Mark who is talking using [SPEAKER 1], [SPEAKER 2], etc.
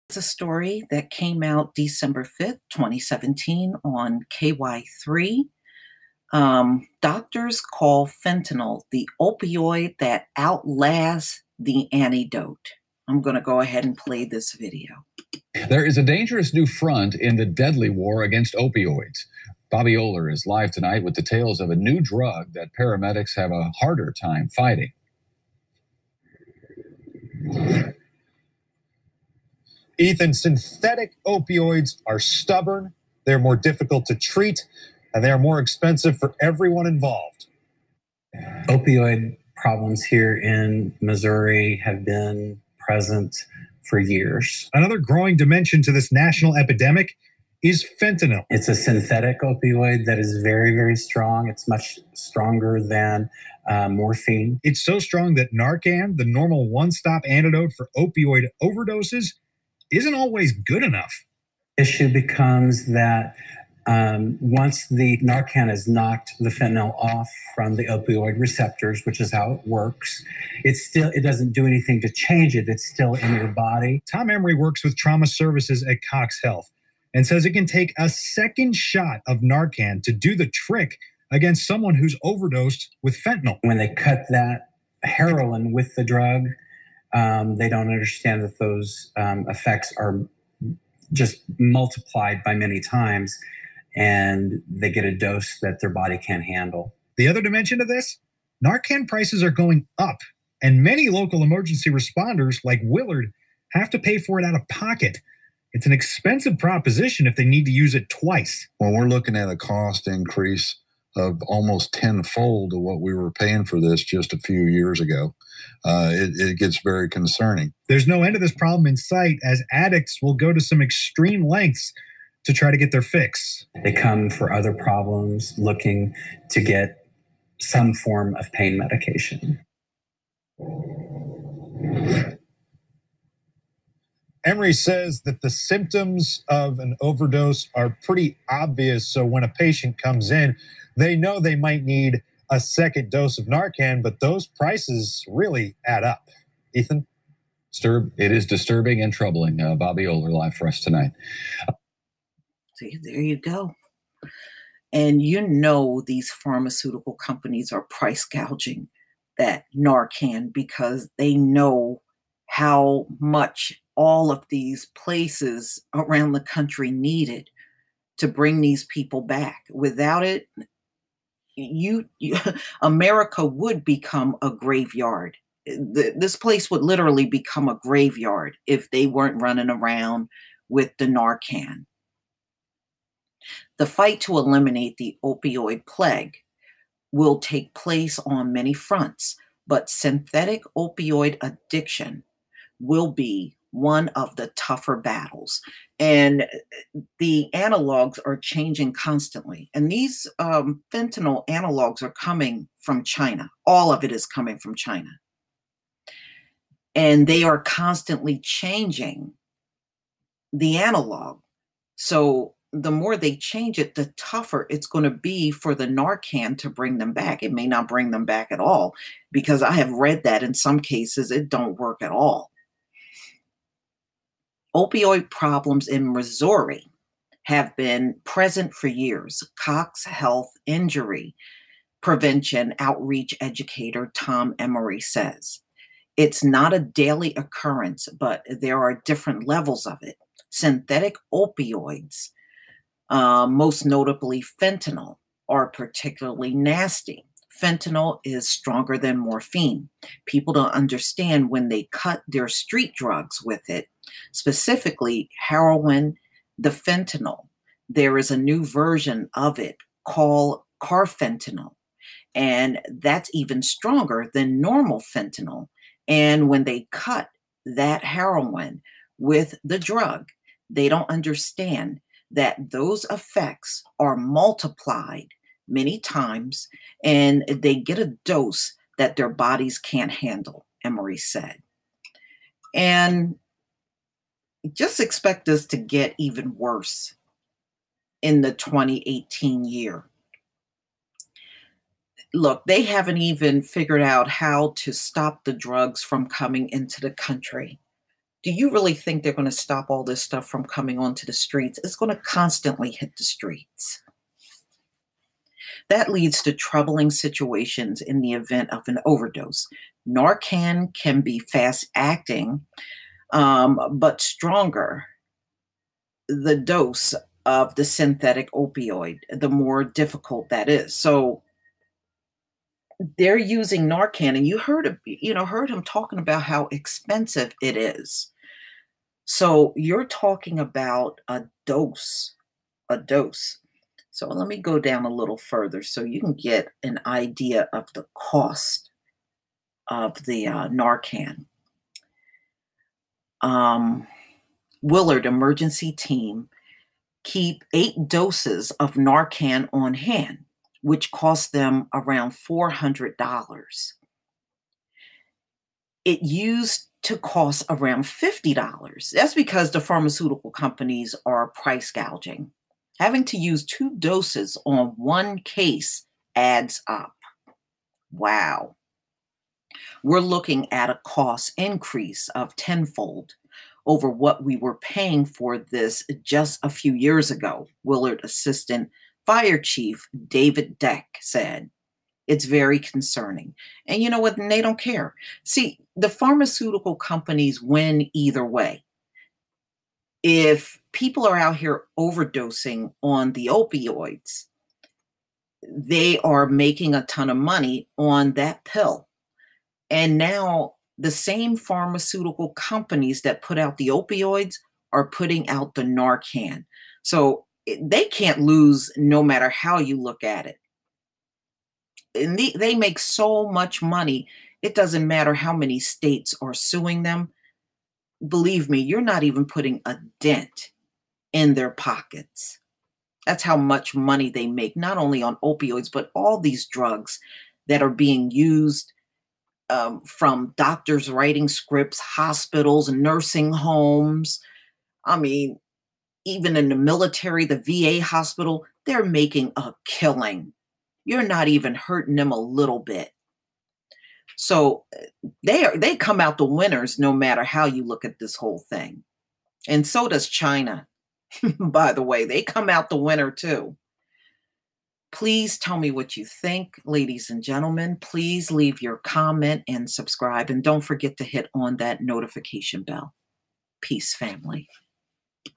[SPEAKER 1] It's a story that came out December 5th, 2017 on KY3. Doctors call fentanyl the opioid that outlasts the antidote. I'm going to go ahead and play this video.
[SPEAKER 2] There is a dangerous new front in the deadly war against opioids. Bobby Oler is live tonight with details of a new drug that paramedics have a harder time fighting.
[SPEAKER 3] Ethan, synthetic opioids are stubborn, they're more difficult to treat, and they are more expensive for everyone involved.
[SPEAKER 4] Opioid problems here in Missouri have been present for years.
[SPEAKER 3] Another growing dimension to this national epidemic is fentanyl.
[SPEAKER 4] It's a synthetic opioid that is very, very strong. It's much stronger than morphine.
[SPEAKER 3] It's so strong that Narcan, the normal one-stop antidote for opioid overdoses, isn't always good enough.
[SPEAKER 4] Issue becomes that once the Narcan has knocked the fentanyl off from the opioid receptors, which is how it works, it doesn't do anything to change it. It's still in your body.
[SPEAKER 3] Tom Emery works with trauma services at Cox Health and says it can take a second shot of Narcan to do the trick against someone who's overdosed with fentanyl.
[SPEAKER 4] When they cut that heroin with the drug, they don't understand that those effects are just multiplied by many times, and they get a dose that their body can't handle.
[SPEAKER 3] The other dimension of this, Narcan prices are going up, and many local emergency responders like Willard have to pay for it out of pocket. It's an expensive proposition if they need to use it twice.
[SPEAKER 5] Well, we're looking at a cost increase of almost tenfold of what we were paying for this just a few years ago. It gets very concerning.
[SPEAKER 3] There's no end to this problem in sight, as addicts will go to some extreme lengths to try to get their fix.
[SPEAKER 4] They come for other problems, looking to get some form of pain medication.
[SPEAKER 3] Emery says that the symptoms of an overdose are pretty obvious, so when a patient comes in, they know they might need a second dose of Narcan, but those prices really add up. Ethan?
[SPEAKER 2] It is disturbing and troubling. Bobby Oler live for us tonight.
[SPEAKER 1] See, there you go. And you know these pharmaceutical companies are price gouging that Narcan because they know how much all of these places around the country needed to bring these people back. Without it, America would become a graveyard. This place would literally become a graveyard if they weren't running around with the Narcan. The fight to eliminate the opioid plague will take place on many fronts, but synthetic opioid addiction will be one of the tougher battles. And the analogs are changing constantly. And these fentanyl analogs are coming from China. All of it is coming from China. And they are constantly changing the analog. So the more they change it, the tougher it's going to be for the Narcan to bring them back. It may not bring them back at all, because I have read that in some cases it don't work at all. Opioid problems in Missouri have been present for years. Cox Health injury prevention outreach educator Tom Emery says it's not a daily occurrence, but there are different levels of it. Synthetic opioids, most notably fentanyl, are particularly nasty. Fentanyl is stronger than morphine. People don't understand when they cut their street drugs with it, specifically heroin, the fentanyl. There is a new version of it called carfentanil, and that's even stronger than normal fentanyl. And when they cut that heroin with the drug, they don't understand that those effects are multiplied many times, and they get a dose that their bodies can't handle, Emery said. And just expect this to get even worse in the 2018 year. Look, they haven't even figured out how to stop the drugs from coming into the country. Do you really think they're going to stop all this stuff from coming onto the streets? It's going to constantly hit the streets. That leads to troubling situations in the event of an overdose. Narcan can be fast-acting, but stronger the dose of the synthetic opioid, the more difficult that is. So they're using Narcan, and you heard him talking about how expensive it is. So you're talking about a dose. So let me go down a little further so you can get an idea of the cost of the Narcan. Willard emergency team keep 8 doses of Narcan on hand, which cost them around $400. It used to cost around $50. That's because the pharmaceutical companies are price gouging. Having to use 2 doses on one case adds up. Wow. We're looking at a cost increase of tenfold over what we were paying for this just a few years ago, Willard Assistant Fire Chief David Deck said. It's very concerning. And you know what? And they don't care. See, the pharmaceutical companies win either way. If people are out here overdosing on the opioids, they are making a ton of money on that pill. And now the same pharmaceutical companies that put out the opioids are putting out the Narcan. So they can't lose no matter how you look at it. And they make so much money, it doesn't matter how many states are suing them. Believe me, you're not even putting a dent in their pockets. That's how much money they make, not only on opioids, but all these drugs that are being used from doctors writing scripts, hospitals, nursing homes. I mean, even in the military, the VA hospital, they're making a killing. You're not even hurting them a little bit. So they come out the winners no matter how you look at this whole thing. And so does China. By the way, they come out the winner too. Please tell me what you think, ladies and gentlemen. Please leave your comment and subscribe. And don't forget to hit on that notification bell. Peace, family.